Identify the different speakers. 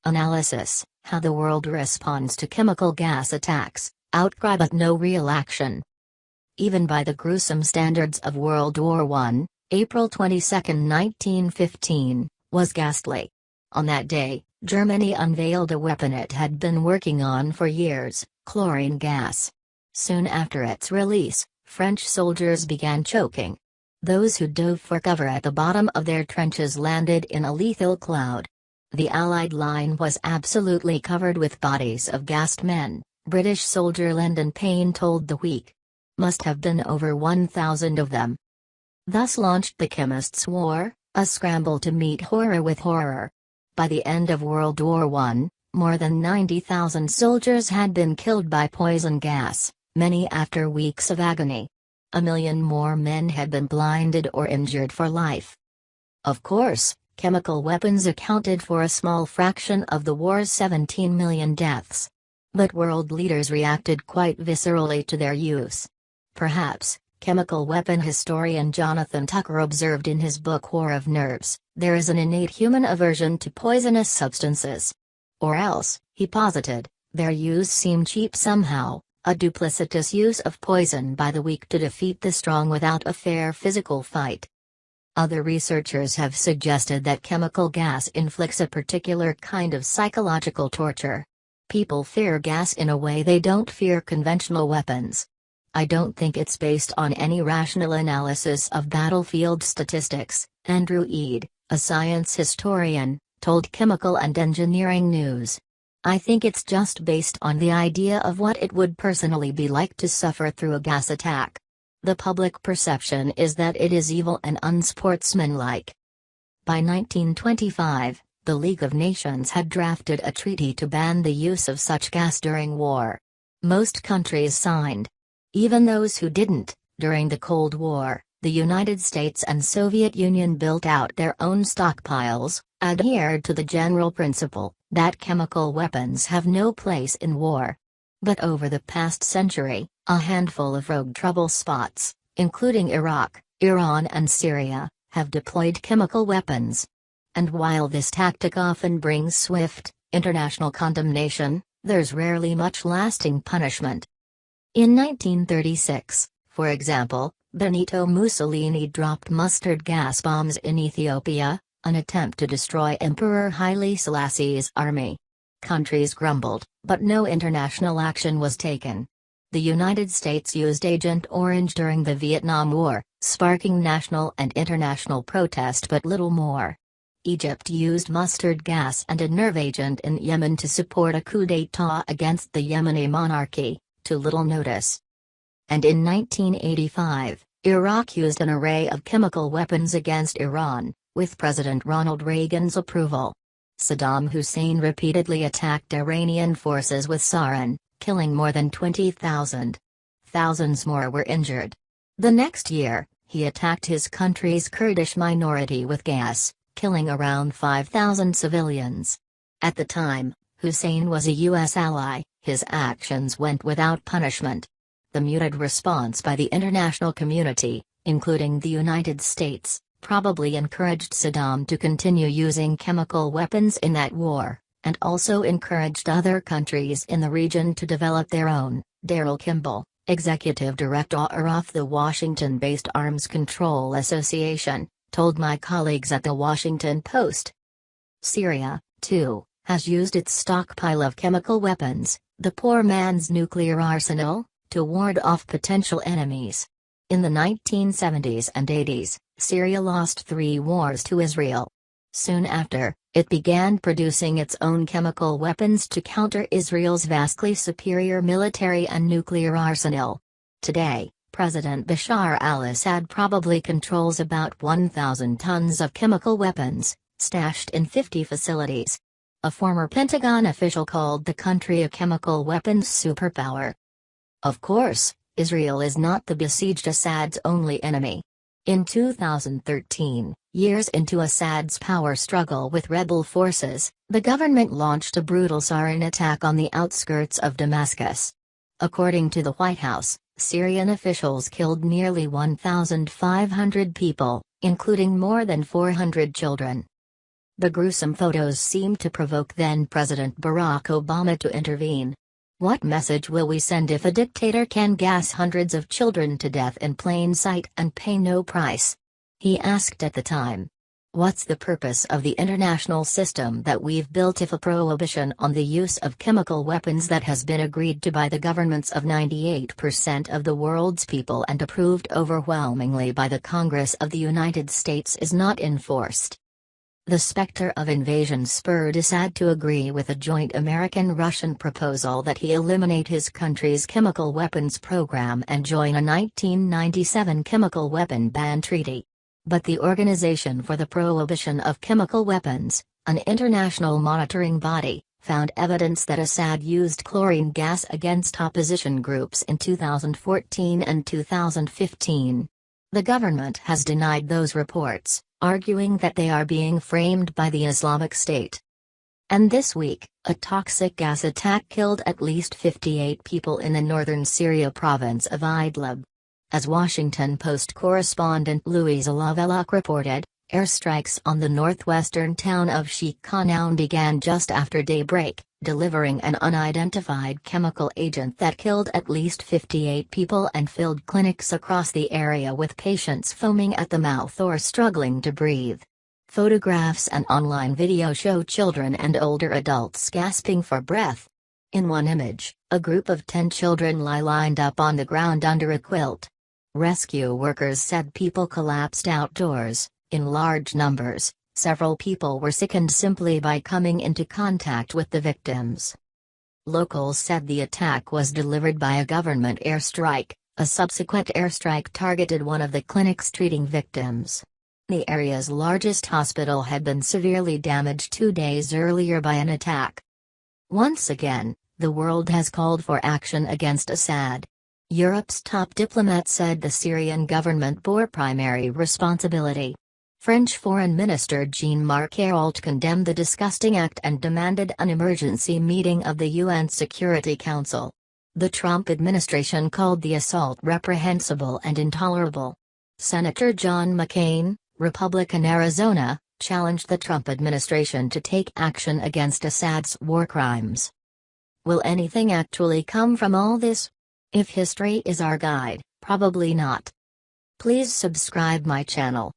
Speaker 1: Analysis: How the world responds to chemical gas attacks, outcry but no real action. Even by the gruesome standards of World War I, April 22, 1915, was ghastly. On that day, Germany unveiled a weapon it had been working on for years, chlorine gas. Soon after its release, French soldiers began choking. Those who dove for cover at the bottom of their trenches landed in a lethal cloud. The Allied line was absolutely covered with bodies of gassed men, British soldier Lendon Payne told The Week. Must have been over 1,000 of them. Thus launched the chemist's war, a scramble to meet horror with horror. By the end of World War I, more than 90,000 soldiers had been killed by poison gas, many after weeks of agony. 1 million more men had been blinded or injured for life. Of course, chemical weapons accounted for a small fraction of the war's 17 million deaths. But world leaders reacted quite viscerally to their use. Perhaps, chemical weapon historian Jonathan Tucker observed in his book War of Nerves, there is an innate human aversion to poisonous substances. Or else, he posited, their use seemed cheap somehow, a duplicitous use of poison by the weak to defeat the strong without a fair physical fight. Other researchers have suggested that chemical gas inflicts a particular kind of psychological torture. People fear gas in a way they don't fear conventional weapons. I don't think it's based on any rational analysis of battlefield statistics, Andrew Eade, a science historian, told Chemical and Engineering News. I think it's just based on the idea of what it would personally be like to suffer through a gas attack. The public perception is that it is evil and unsportsmanlike. By 1925, the League of Nations had drafted a treaty to ban the use of such gas during war. Most countries signed. Even those who didn't. During the Cold War, the United States and Soviet Union built out their own stockpiles, adhered to the general principle that chemical weapons have no place in war. But over the past century, a handful of rogue trouble spots, including Iraq, Iran and Syria, have deployed chemical weapons. And while this tactic often brings swift, international condemnation, there's rarely much lasting punishment. In 1936, for example, Benito Mussolini dropped mustard gas bombs in Ethiopia, an attempt to destroy Emperor Haile Selassie's army. Countries grumbled, but no international action was taken. The United States used Agent Orange during the Vietnam War, sparking national and international protest but little more. Egypt used mustard gas and a nerve agent in Yemen to support a coup d'état against the Yemeni monarchy, to little notice. And in 1985, Iraq used an array of chemical weapons against Iran, with President Ronald Reagan's approval. Saddam Hussein repeatedly attacked Iranian forces with sarin, killing more than 20,000. Thousands more were injured. The next year, he attacked his country's Kurdish minority with gas, killing around 5,000 civilians. At the time, Hussein was a U.S. ally, his actions went without punishment. The muted response by the international community, including the United States, probably encouraged Saddam to continue using chemical weapons in that war, and also encouraged other countries in the region to develop their own. Daryl Kimball, executive director of the Washington-based Arms Control Association, told my colleagues at the Washington Post. Syria, too, has used its stockpile of chemical weapons, the poor man's nuclear arsenal, to ward off potential enemies. In the 1970s and 80s, Syria lost 3 wars to Israel. Soon after, it began producing its own chemical weapons to counter Israel's vastly superior military and nuclear arsenal. Today, President Bashar al-Assad probably controls about 1,000 tons of chemical weapons, stashed in 50 facilities. A former Pentagon official called the country a chemical weapons superpower. Of course, Israel is not the besieged Assad's only enemy. In 2013, years into Assad's power struggle with rebel forces, the government launched a brutal sarin attack on the outskirts of Damascus. According to the White House, Syrian officials killed nearly 1,500 people, including more than 400 children. The gruesome photos seemed to provoke then-President Barack Obama to intervene. What message will we send if a dictator can gas hundreds of children to death in plain sight and pay no price? He asked at the time. What's the purpose of the international system that we've built if a prohibition on the use of chemical weapons that has been agreed to by the governments of 98% of the world's people and approved overwhelmingly by the Congress of the United States is not enforced? The specter of invasion spurred Assad to agree with a joint American-Russian proposal that he eliminate his country's chemical weapons program and join a 1997 chemical weapon ban treaty. But the Organization for the Prohibition of Chemical Weapons, an international monitoring body, found evidence that Assad used chlorine gas against opposition groups in 2014 and 2015. The government has denied those reports, arguing that they are being framed by the Islamic State. And this week, a toxic gas attack killed at least 58 people in the northern Syria province of Idlib. As Washington Post correspondent Louise Lavelloc reported, airstrikes on the northwestern town of Sheikh Kanoun began just after daybreak, delivering an unidentified chemical agent that killed at least 58 people and filled clinics across the area with patients foaming at the mouth or struggling to breathe. Photographs and online video show children and older adults gasping for breath. In one image, a group of 10 children lie lined up on the ground under a quilt. Rescue workers said people collapsed outdoors, in large numbers. Several people were sickened simply by coming into contact with the victims. Locals said the attack was delivered by a government airstrike. A subsequent airstrike targeted one of the clinics treating victims. The area's largest hospital had been severely damaged 2 days earlier by an attack. Once again, the world has called for action against Assad. Europe's top diplomat said the Syrian government bore primary responsibility. French Foreign Minister Jean-Marc Ayrault condemned the disgusting act and demanded an emergency meeting of the UN Security Council. The Trump administration called the assault reprehensible and intolerable. Senator John McCain, Republican Arizona, challenged the Trump administration to take action against Assad's war crimes. Will anything actually come from all this? If history is our guide, probably not. Please subscribe my channel.